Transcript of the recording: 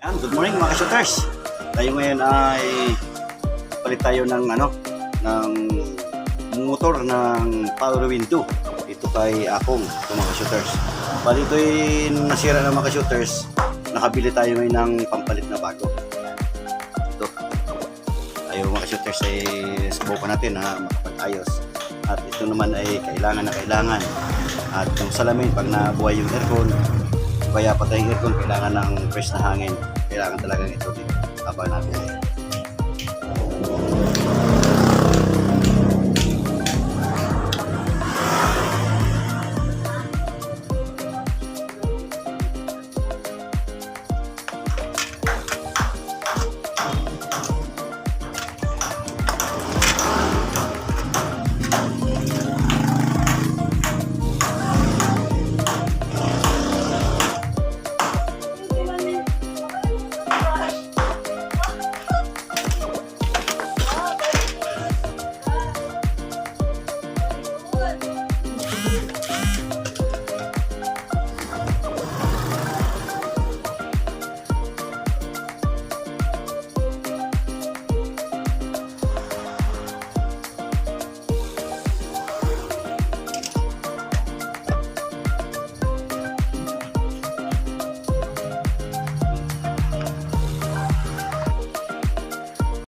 Yan, good morning mga ka-shooters. Tayo ngayon ay palit tayo ng ng motor ng Power Wind 2. Ito kay Akong, ito mga ka-shooters. Bali ito ay nasira ng mga ka-shooters. Nakabili tayo ngayon ng pampalit na bago. Ito. Tayo mga ka-shooters ay subukan natin na makapag-ayos. At ito naman ay kailangan na kailangan. At yung salamin pag nabuhay yung aircon, kaya patay yung aircon, kailangan ng fresh na hangin. Kailangan talaga ito dito. Aba natin.